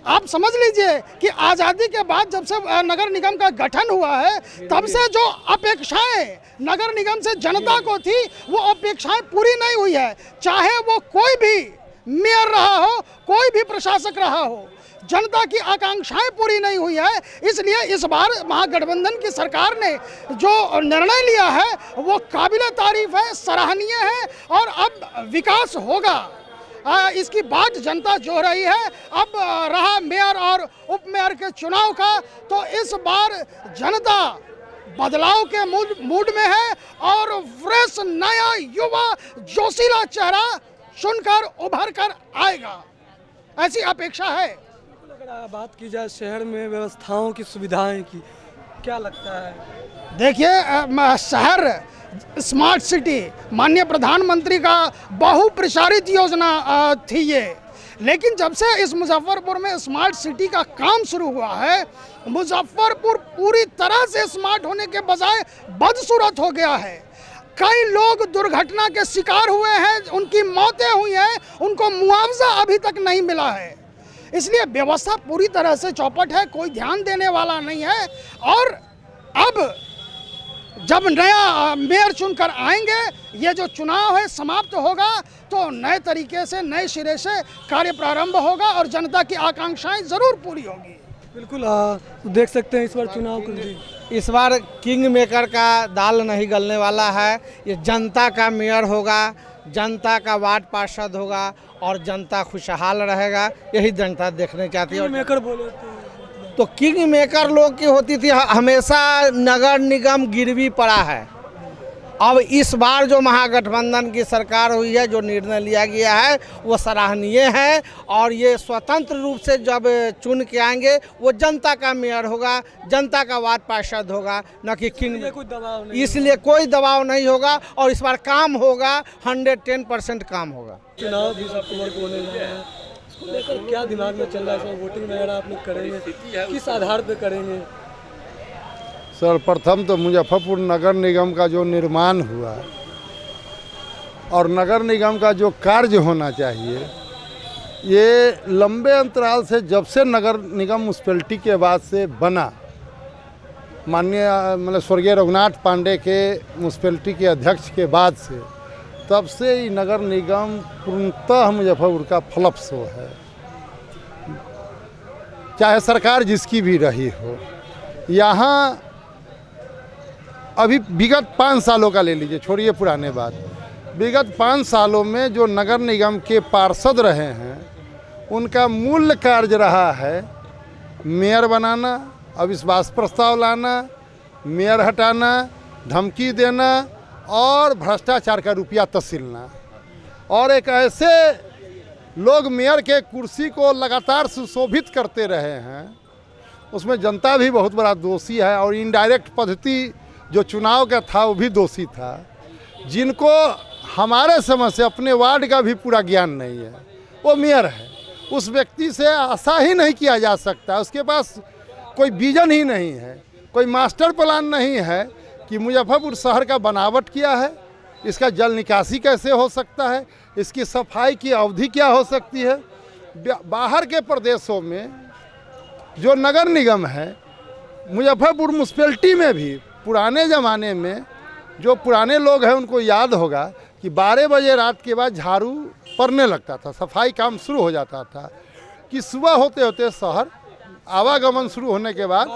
आप समझ लीजिए कि आज़ादी के बाद जब से नगर निगम का गठन हुआ है, तब से जो अपेक्षाएं नगर निगम से जनता को थी, वो अपेक्षाएं पूरी नहीं हुई है। चाहे वो कोई भी मेयर रहा हो, कोई भी प्रशासक रहा हो, जनता की आकांक्षाएं पूरी नहीं हुई है। इसलिए इस बार महागठबंधन की सरकार ने जो निर्णय लिया है वो काबिले तारीफ है, सराहनीय है और अब विकास होगा। इसकी बात जनता जो रही है। अब रहा मेयर और उप मेयर के चुनाव का, तो इस बार जनता बदलाव के मूड में है और फ्रेश नया युवा जोशीला चेहरा चुनकर उभर कर आएगा, ऐसी अपेक्षा है। अगर बात की जाए शहर में व्यवस्थाओं की, सुविधाएं की, क्या लगता है? देखिए, शहर स्मार्ट सिटी माननीय प्रधानमंत्री का बहुप्रचारित योजना थी ये, लेकिन जब से इस मुजफ्फरपुर में स्मार्ट सिटी का काम शुरू हुआ है, मुजफ्फरपुर पूरी तरह से स्मार्ट होने के बजाय बदसूरत हो गया है। कई लोग दुर्घटना के शिकार हुए हैं, उनकी मौतें हुई हैं, उनको मुआवजा अभी तक नहीं मिला है। इसलिए व्यवस्था पूरी तरह से चौपट है, कोई ध्यान देने वाला नहीं है। और अब जब नया मेयर चुनकर आएंगे, ये जो चुनाव है समाप्त होगा, तो नए तरीके से नए सिरे से कार्य प्रारंभ होगा और जनता की आकांक्षाएं ज़रूर पूरी होगी। बिल्कुल देख सकते हैं इस बार चुनाव को जी। इस बार किंग मेकर का दाल नहीं गलने वाला है। ये जनता का मेयर होगा, जनता का वार्ड पार्षद होगा और जनता खुशहाल रहेगा, यही जनता देखने चाहती है। मेकर बोले तो किंग मेकर लोग की होती थी, हमेशा नगर निगम गिरवी पड़ा है। अब इस बार जो महागठबंधन की सरकार हुई है, जो निर्णय लिया गया है वो सराहनीय है। और ये स्वतंत्र रूप से जब चुन के आएंगे, वो जनता का मेयर होगा, जनता का वार्ड पार्षद होगा, न कि किंग। कोई दबाव नहीं, इसलिए कोई दबाव नहीं होगा और इस बार काम होगा, 110% काम होगा। चुनाव 20 अक्टूबर को होने जा रहा है, इसको लेकर क्या दिमाग में चल रहा है? वोटिंग वगैरह आप लोग करेंगे, किस आधार पे करेंगे? सर्वप्रथम तो मुजफ्फरपुर नगर निगम का जो निर्माण हुआ और नगर निगम का जो कार्य होना चाहिए, ये लंबे अंतराल से जब से नगर निगम म्यूनसिपैलिटी के बाद से बना, माननीय मतलब स्वर्गीय रघुनाथ पांडे के म्यूनसिपैलिटी के अध्यक्ष के बाद से, तब से ही नगर निगम पूर्णतः मुजफ्फरपुर का फ्लॉप है। चाहे सरकार जिसकी भी रही हो, यहाँ अभी विगत 5 सालों का ले लीजिए, छोड़िए पुराने बात, विगत 5 सालों में जो नगर निगम के पार्षद रहे हैं, उनका मूल कार्य रहा है मेयर बनाना, अविश्वास प्रस्ताव लाना, मेयर हटाना, धमकी देना और भ्रष्टाचार का रुपया तसीलना। और एक ऐसे लोग मेयर के कुर्सी को लगातार सुशोभित करते रहे हैं, उसमें जनता भी बहुत बड़ा दोषी है। और इनडायरेक्ट पद्धति जो चुनाव का था वो भी दोषी था, जिनको हमारे समझ से अपने वार्ड का भी पूरा ज्ञान नहीं है। वो मेयर है, उस व्यक्ति से आशा ही नहीं किया जा सकता। उसके पास कोई विजन ही नहीं है, कोई मास्टर प्लान नहीं है कि मुजफ्फरपुर शहर का बनावट क्या है, इसका जल निकासी कैसे हो सकता है, इसकी सफाई की अवधि क्या हो सकती है। बाहर के प्रदेशों में जो नगर निगम है, मुजफ्फरपुर म्यूनसिपैलिटी में भी पुराने ज़माने में जो पुराने लोग हैं उनको याद होगा कि 12 बजे रात के बाद झाड़ू पड़ने लगता था, सफाई काम शुरू हो जाता था कि सुबह होते होते शहर आवागमन शुरू होने के बाद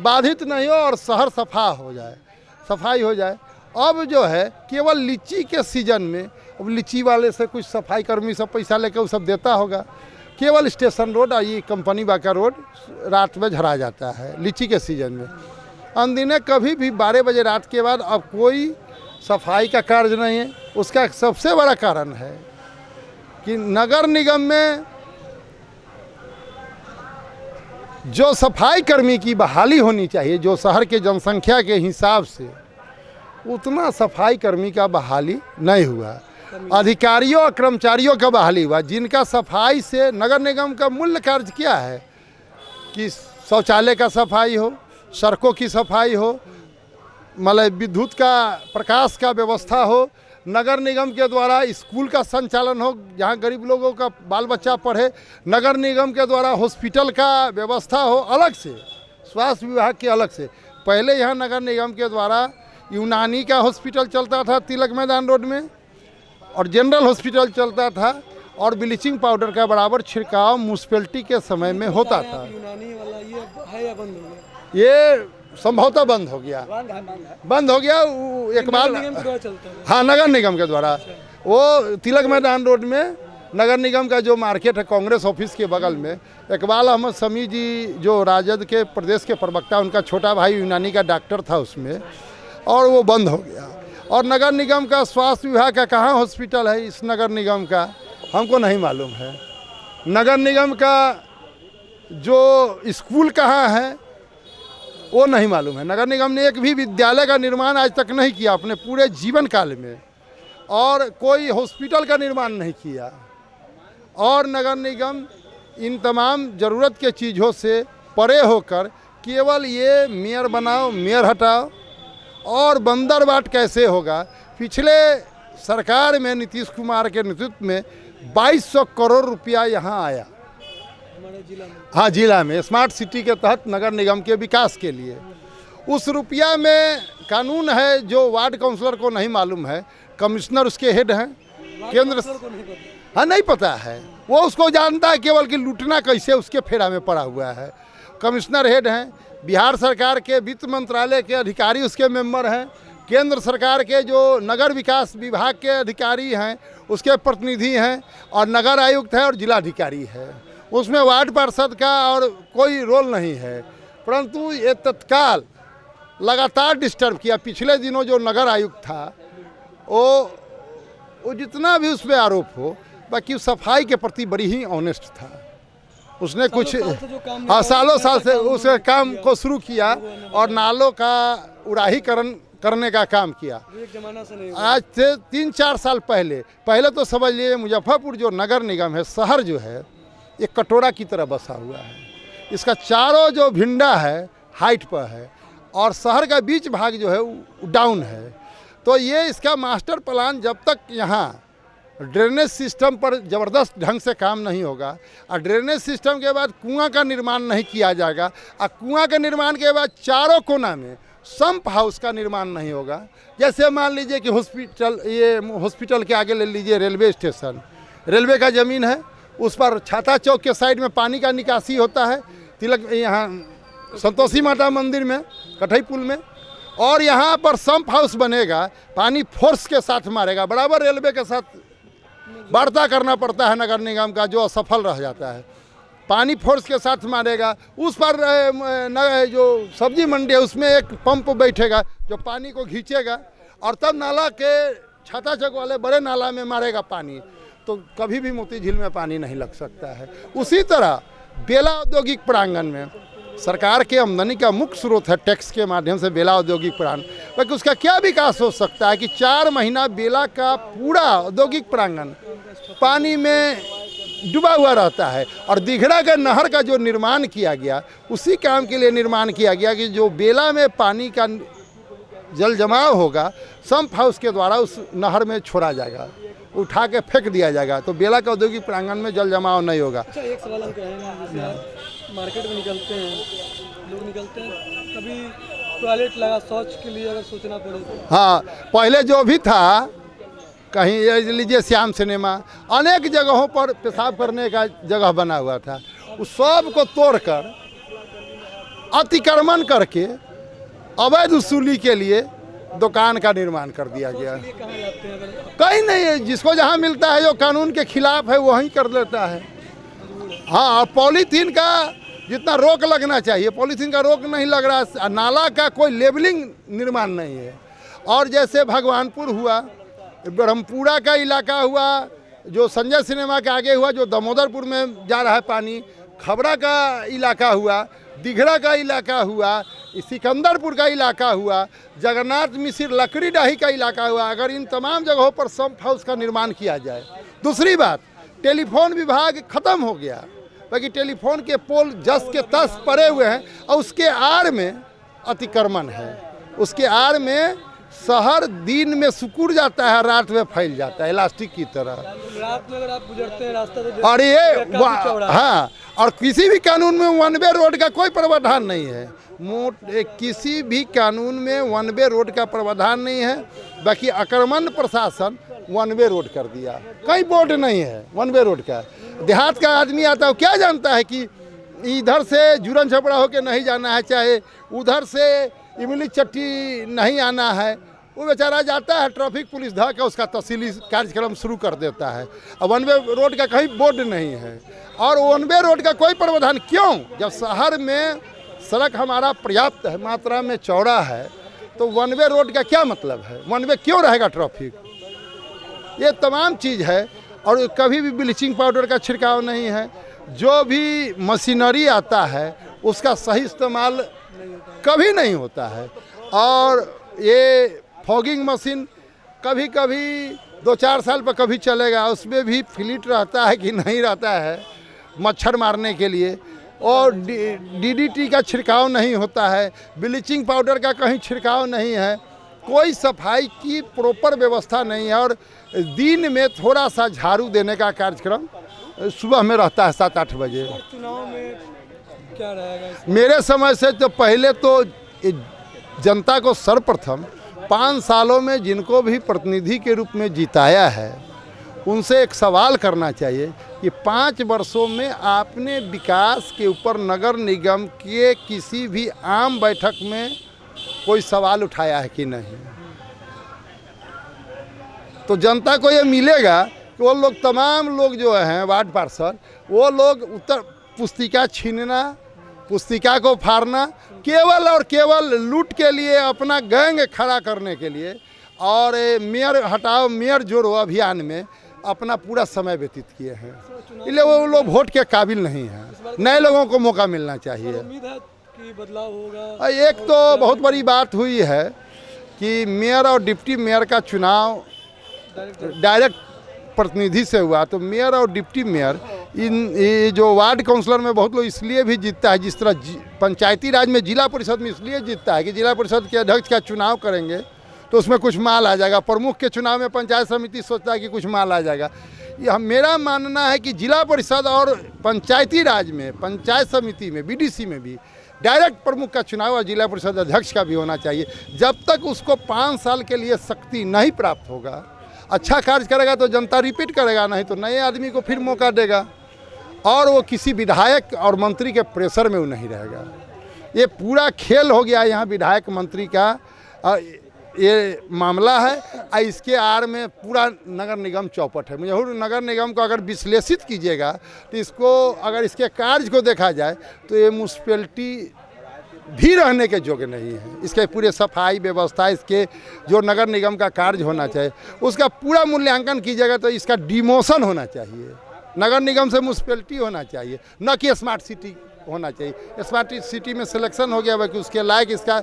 बाधित नहीं हो और शहर सफाई हो जाए। अब जो है केवल लीची के सीजन में, अब लीची वाले से कुछ सफाई कर्मी सब पैसा लेकर वो सब देता होगा, केवल स्टेशन रोड और ये कंपनी बाका रोड रात में झड़ा जाता है लीची के सीजन में। अनदिने कभी भी 12 बजे रात के बाद अब कोई सफाई का कार्य नहीं है। उसका सबसे बड़ा कारण है कि नगर निगम में जो सफाई कर्मी की बहाली होनी चाहिए, जो शहर के जनसंख्या के हिसाब से, उतना सफाई कर्मी का बहाली नहीं हुआ। अधिकारियों और कर्मचारियों का बहाली हुआ, जिनका सफाई से नगर निगम का मूल कार्य क्या है कि शौचालय का सफाई हो, सड़कों की सफाई हो, मतलब विद्युत का प्रकाश का व्यवस्था हो, नगर निगम के द्वारा स्कूल का संचालन हो जहाँ गरीब लोगों का बाल बच्चा पढ़े, नगर निगम के द्वारा हॉस्पिटल का व्यवस्था हो अलग से, स्वास्थ्य विभाग के अलग से। पहले यहाँ नगर निगम के द्वारा यूनानी का हॉस्पिटल चलता था तिलक मैदान रोड में, और जनरल हॉस्पिटल चलता था, और ब्लीचिंग पाउडर का बराबर छिड़काव म्यूनसिपैलिटी के समय में होता था। यूनानी वाला ये है या बंद हो गया? ये संभवतः बंद हो गया। एक बार हाँ, नगर निगम के द्वारा वो तिलक मैदान रोड में नगर निगम का जो मार्केट है कांग्रेस ऑफिस के बगल में, इकबाल अहमद समी जी जो राजद के प्रदेश के प्रवक्ता, उनका छोटा भाई यूनानी का डॉक्टर था उसमें, और वो बंद हो गया। और नगर निगम का स्वास्थ्य विभाग का कहाँ हॉस्पिटल है इस नगर निगम का, हमको नहीं मालूम है। नगर निगम का जो स्कूल कहाँ है वो नहीं मालूम है। नगर निगम ने एक भी विद्यालय का निर्माण आज तक नहीं किया अपने पूरे जीवन काल में, और कोई हॉस्पिटल का निर्माण नहीं किया, और नगर निगम इन तमाम ज़रूरत के चीज़ों से परे होकर केवल ये मेयर बनाओ मेयर हटाओ और बंदर बाट कैसे होगा। पिछले सरकार में नीतीश कुमार के नेतृत्व में 2200 करोड़ रुपया यहाँ आया हाँ जिला में स्मार्ट सिटी के तहत नगर निगम के विकास के लिए। उस रुपया में कानून है जो वार्ड काउंसलर को नहीं मालूम है, कमिश्नर उसके हेड हैं, केंद्र हाँ नहीं पता है, वो उसको जानता है केवल कि लूटना कैसे उसके फेरा में पड़ा हुआ है। कमिश्नर हेड हैं, बिहार सरकार के वित्त मंत्रालय के अधिकारी उसके मेंबर हैं, केंद्र सरकार के जो नगर विकास विभाग के अधिकारी हैं उसके प्रतिनिधि हैं, और नगर आयुक्त है और जिलाधिकारी है। उसमें वार्ड पार्षद का और कोई रोल नहीं है, परंतु ये तत्काल लगातार डिस्टर्ब किया। पिछले दिनों जो नगर आयुक्त था वो जितना भी उसमें आरोप हो, बाकी सफाई के प्रति बड़ी ही ऑनेस्ट था। उसने कुछ हाँ सालों साल से उस काम को शुरू किया और नालों का उड़ाहीकरण करने का काम किया। आज से 3-4 साल पहले तो समझ लिए मुजफ्फरपुर जो नगर निगम है, शहर जो है, एक कटोरा की तरह बसा हुआ है। इसका चारों जो भिंडा है हाइट पर है और शहर का बीच भाग जो है वो डाउन है। तो ये इसका मास्टर प्लान जब तक यहाँ ड्रेनेज सिस्टम पर ज़बरदस्त ढंग से काम नहीं होगा और ड्रेनेज सिस्टम के बाद कुआं का निर्माण नहीं किया जाएगा और कुआं के निर्माण के बाद चारों कोना में संप हाउस का निर्माण नहीं होगा। जैसे मान लीजिए कि हॉस्पिटल के आगे ले लीजिए रेलवे स्टेशन, रेलवे का ज़मीन है, उस पर छाता चौक के साइड में पानी का निकासी होता है, तिलक यहाँ संतोषी माता मंदिर में कठई पुल में, और यहाँ पर संप हाउस बनेगा, पानी फोर्स के साथ मारेगा। बराबर रेलवे के साथ वार्ता करना पड़ता है नगर निगम का, जो असफल रह जाता है। पानी फोर्स के साथ मारेगा। उस पर जो सब्जी मंडी है उसमें एक पंप बैठेगा जो पानी को खींचेगा और तब नाला के छाता चौक वाले बड़े नाला में मारेगा पानी, तो कभी भी मोती झील में पानी नहीं लग सकता है। उसी तरह बेला औद्योगिक प्रांगण में सरकार के आमदनी का मुख्य स्रोत है टैक्स के माध्यम से बेला औद्योगिक प्रांगण, बाकी उसका क्या विकास हो सकता है कि 4 महीना बेला का पूरा औद्योगिक प्रांगण पानी में डूबा हुआ रहता है। और दिघड़ा के नहर का जो निर्माण किया गया उसी काम के लिए निर्माण किया गया कि जो बेला में पानी का जल जमाव होगा संप हाउस के द्वारा उस नहर में छोड़ा जाएगा, उठा के फेंक दिया जाएगा, तो बेला का औद्योगिक प्रांगण में जल जमाव नहीं होगा। अच्छा, एक सवाल हम कहेंगे, जैसे मार्केट में निकलते हैं लोग कभी टॉयलेट लगा शौच के लिए अगर सोचना पड़े तो हाँ, पहले जो भी था कहीं ये लीजिए श्याम सिनेमा, अनेक जगहों पर पेशाब करने का जगह बना हुआ था, उस सब को तोड़कर अतिक्रमण करके अवैध वसूली के लिए दुकान का निर्माण कर दिया गया। कहीं नहीं है, जिसको जहाँ मिलता है जो कानून के खिलाफ है वहीं कर लेता है। हाँ, पॉलीथीन का जितना रोक लगना चाहिए पॉलीथीन का रोक नहीं लग रहा, नाला का कोई लेबलिंग निर्माण नहीं है। और जैसे भगवानपुर हुआ, ब्रह्मपुरा का इलाका हुआ, जो संजय सिनेमा के आगे हुआ, जो दामोदरपुर में जा रहा है पानी, खबरा का इलाका हुआ, दिघड़ा का इलाका हुआ, सिकंदरपुर का इलाका हुआ, जगन्नाथ मिश्र लकड़ी डाही का इलाका हुआ। अगर इन तमाम जगहों पर संप हाउस का निर्माण किया जाए। दूसरी बात, टेलीफोन विभाग खत्म हो गया, बाकी टेलीफोन के पोल जस के तस पड़े हुए हैं और उसके आड़ में अतिक्रमण है, उसके आड़ में शहर दिन में सिकुड़ जाता है, रात में फैल जाता है इलास्टिक की तरह। रात में अगर आप गुजरते हैं रास्ता तो और ये हाँ, और किसी भी कानून में 1 वे रोड का कोई प्रावधान नहीं है। किसी भी कानून में 1 वे रोड का प्रावधान नहीं है, बाकी आक्रमण प्रशासन 1 वे रोड कर दिया, कहीं बोर्ड नहीं है 1 वे रोड का। देहात का आदमी आता है, क्या जानता है कि इधर से जुरन छपड़ा होकर नहीं जाना है, चाहे उधर से इमली चट्टी नहीं आना है, वो बेचारा जाता है, ट्रैफिक पुलिस धर के उसका तहसीली कार्यक्रम शुरू कर देता है। अब 1 वे रोड का कहीं बोर्ड नहीं है और 1 वे रोड का कोई प्रावधान क्यों? जब शहर में सड़क हमारा पर्याप्त मात्रा में चौड़ा है तो 1 वे रोड का क्या मतलब है? 1 वे क्यों रहेगा ट्रैफिक? ये तमाम चीज़ है। और कभी भी ब्लीचिंग पाउडर का छिड़काव नहीं है, जो भी मशीनरी आता है उसका सही इस्तेमाल कभी नहीं होता है। और ये फॉगिंग मशीन कभी कभी 2-4 साल पर कभी चलेगा, उसमें भी फ्लिट रहता है कि नहीं रहता है मच्छर मारने के लिए, और डीडीटी का छिड़काव नहीं होता है, ब्लीचिंग पाउडर का कहीं छिड़काव नहीं है, कोई सफाई की प्रॉपर व्यवस्था नहीं है। और दिन में थोड़ा सा झाड़ू देने का कार्यक्रम सुबह में रहता है 7-8 बजे। चुनाव में क्या रहेगा? मेरे समय से तो पहले तो जनता को सर्वप्रथम 5 सालों में जिनको भी प्रतिनिधि के रूप में जिताया है उनसे एक सवाल करना चाहिए कि 5 वर्षों में आपने विकास के ऊपर नगर निगम के किसी भी आम बैठक में कोई सवाल उठाया है कि नहीं। तो जनता को ये मिलेगा कि वो लोग तमाम लोग जो हैं वार्ड पार्षद, वो लोग उत्तर पुस्तिका छीनना, पुस्तिका को फाड़ना, केवल और केवल लूट के लिए, अपना गैंग खड़ा करने के लिए, और मेयर हटाओ मेयर जोड़ो अभियान में अपना पूरा समय व्यतीत किए हैं। इसलिए वो लोग वोट के काबिल नहीं हैं। नए लोगों को मौका मिलना चाहिए। उम्मीद है कि बदलाव होगा। एक तो बहुत बड़ी बात हुई है कि मेयर और डिप्टी मेयर का चुनाव डायरेक्ट प्रतिनिधि से हुआ, तो मेयर और डिप्टी मेयर ये जो वार्ड काउंसलर में बहुत लोग इसलिए भी जीतता है, जिस तरह पंचायती राज में जिला परिषद में इसलिए जीतता है कि जिला परिषद के अध्यक्ष का चुनाव करेंगे तो उसमें कुछ माल आ जाएगा। प्रमुख के चुनाव में पंचायत समिति सोचता है कि कुछ माल आ जाएगा। यह मेरा मानना है कि जिला परिषद और पंचायती राज में, पंचायत समिति में, बीडीसी में भी डायरेक्ट प्रमुख का चुनाव और जिला परिषद अध्यक्ष का भी होना चाहिए। जब तक उसको 5 साल के लिए शक्ति नहीं प्राप्त होगा, अच्छा कार्य करेगा तो जनता रिपीट करेगा, नहीं तो नए आदमी को फिर मौका देगा, और वो किसी विधायक और मंत्री के प्रेशर में वो नहीं रहेगा। ये पूरा खेल हो गया यहाँ विधायक मंत्री का ये मामला है। इसके आड़ में पूरा नगर निगम चौपट है। मुजफ्फरपुर नगर निगम को अगर विश्लेषित कीजिएगा तो इसको, अगर इसके कार्य को देखा जाए तो ये म्यूनसिपैलिटी भी रहने के योग्य नहीं है। इसके पूरे सफाई व्यवस्था, इसके जो नगर निगम का कार्य होना चाहिए उसका पूरा मूल्यांकन कीजिएगा तो इसका डिमोशन होना चाहिए। नगर निगम से म्यूनसिपैलिटी होना चाहिए, न कि स्मार्ट सिटी होना चाहिए। स्मार्ट सिटी में सिलेक्शन हो गया कि उसके लायक इसका,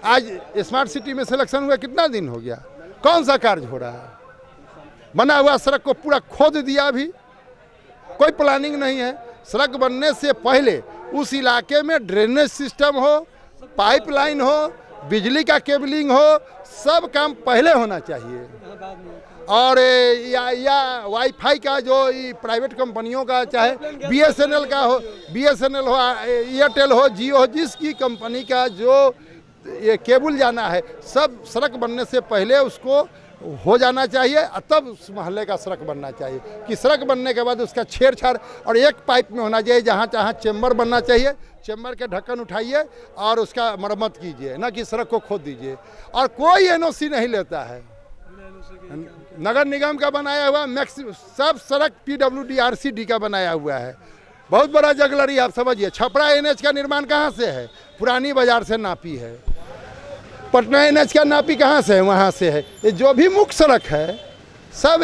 आज स्मार्ट सिटी में सिलेक्शन हुआ कितना दिन हो गया, कौन सा कार्य हो रहा है? बना हुआ सड़क को पूरा खोद दिया, अभी कोई प्लानिंग नहीं है। सड़क बनने से पहले उस इलाके में ड्रेनेज सिस्टम हो, पाइपलाइन हो, बिजली का केबलिंग हो, सब काम पहले होना चाहिए। और या वाईफाई का जो प्राइवेट कंपनियों का, चाहे बीएसएनएल का हो, बीएसएनएल हो, एयरटेल हो, जियो हो, जिसकी कंपनी का जो ये केबल जाना है, सब सड़क बनने से पहले उसको हो जाना चाहिए, तब उस मोहल्ले का सड़क बनना चाहिए। कि सड़क बनने के बाद उसका छेड़छाड़ और एक पाइप में होना चाहिए। जहाँ जहाँ चेम्बर बनना चाहिए, चेम्बर के ढक्कन उठाइए और उसका मरम्मत कीजिए, ना कि सड़क को खोद दीजिए। और कोई एनओसी नहीं लेता है। नगर निगम का बनाया हुआ मैक्सिमम सब सड़क PWD-RCD का बनाया हुआ है। बहुत बड़ा जगलरी, आप समझिए। छपरा NH का निर्माण कहाँ से है? पुरानी बाजार से नापी है। पटना NH का नापी कहाँ से है? वहाँ से है। ये जो भी मुख्य सड़क है सब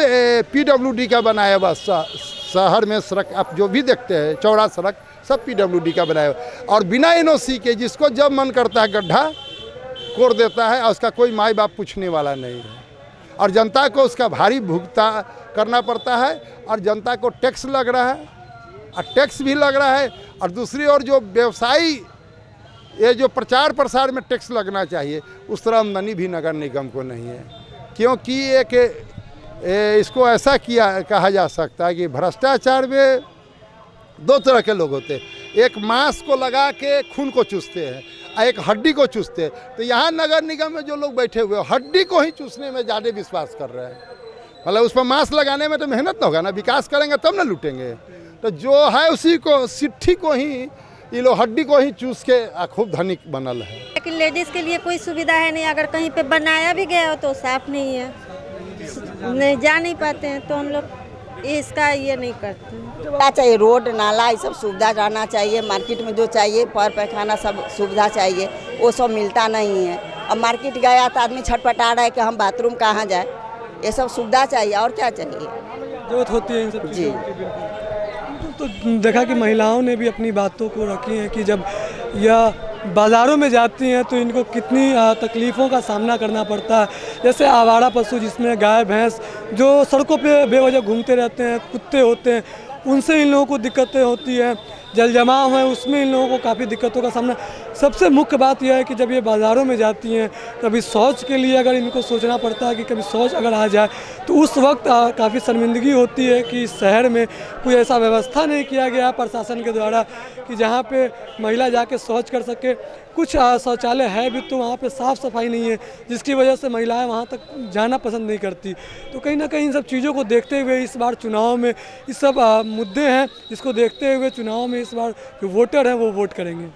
PWD का बनाया हुआ। शहर में सड़क आप जो भी देखते हैं, चौड़ा सड़क, सब PWD का बनाया हुआ। और बिना NOC के जिसको जब मन करता है गड्ढा कोड़ देता है, और उसका कोई माई बाप पूछने वाला नहीं है। और जनता को उसका भारी भुगता करना पड़ता है। और जनता को टैक्स लग रहा है, और टैक्स भी लग रहा है। और दूसरी ओर जो व्यवसायी, ये जो प्रचार प्रसार में टैक्स लगना चाहिए, उस तरह आमदनी भी नगर निगम को नहीं है। क्योंकि एक इसको ऐसा कहा जा सकता है कि भ्रष्टाचार में 2 तरह के लोग होते हैं। एक मांस को लगा के खून को चूसते हैं, और एक हड्डी को चूसते हैं। तो यहाँ नगर निगम में जो लोग बैठे हुए हैं, हड्डी को ही चूसने में ज़्यादा विश्वास कर रहे हैं। मतलब उस पर मांस लगाने में तो मेहनत ना होगा ना, विकास करेंगे तब ना लूटेंगे। तो जो है उसी को, सिट्ठी को ही, ये लोग हड्डी को ही चूस के खूब धनिक बनल है। लेकिन लेडीज़ के लिए कोई सुविधा है नहीं। अगर कहीं पे बनाया भी गया हो तो साफ नहीं है, नहीं जा नहीं पाते हैं, तो हम लोग इसका ये नहीं करते। क्या चाहिए? रोड, नाला, ये सब सुविधा रहना चाहिए। मार्केट में जो चाहिए, पैखाना, सब सुविधा चाहिए, वो सब मिलता नहीं है। अब मार्केट गया तो आदमी छटपटा रहा है कि हम बाथरूम कहाँ जाए। ये सब सुविधा चाहिए, और क्या चाहिए? जरूरत होती है इन सब जी। तो देखा कि महिलाओं ने भी अपनी बातों को रखी हैं कि जब यह बाज़ारों में जाती हैं तो इनको कितनी तकलीफ़ों का सामना करना पड़ता है। जैसे आवारा पशु जिसमें गाय भैंस जो सड़कों पे बेवजह घूमते रहते हैं, कुत्ते होते हैं, उनसे इन लोगों को दिक्कतें होती हैं। जल जमाव है उसमें इन लोगों को काफ़ी दिक्कतों का सामना। सबसे मुख्य बात यह है कि जब ये बाज़ारों में जाती हैं, कभी शौच के लिए अगर इनको सोचना पड़ता है कि कभी शौच अगर आ जाए तो उस वक्त काफ़ी शर्मिंदगी होती है कि शहर में कोई ऐसा व्यवस्था नहीं किया गया प्रशासन के द्वारा कि जहाँ पे महिला जाके शौच कर सके। कुछ शौचालय है भी तो वहाँ पे साफ़ सफाई नहीं है, जिसकी वजह से महिलाएं वहाँ तक जाना पसंद नहीं करती। तो कहीं ना कहीं इन सब चीज़ों को देखते हुए इस बार चुनाव में इस सब मुद्दे हैं जिसको देखते हुए चुनाव में इस बार जो वोटर हैं वो वोट करेंगे।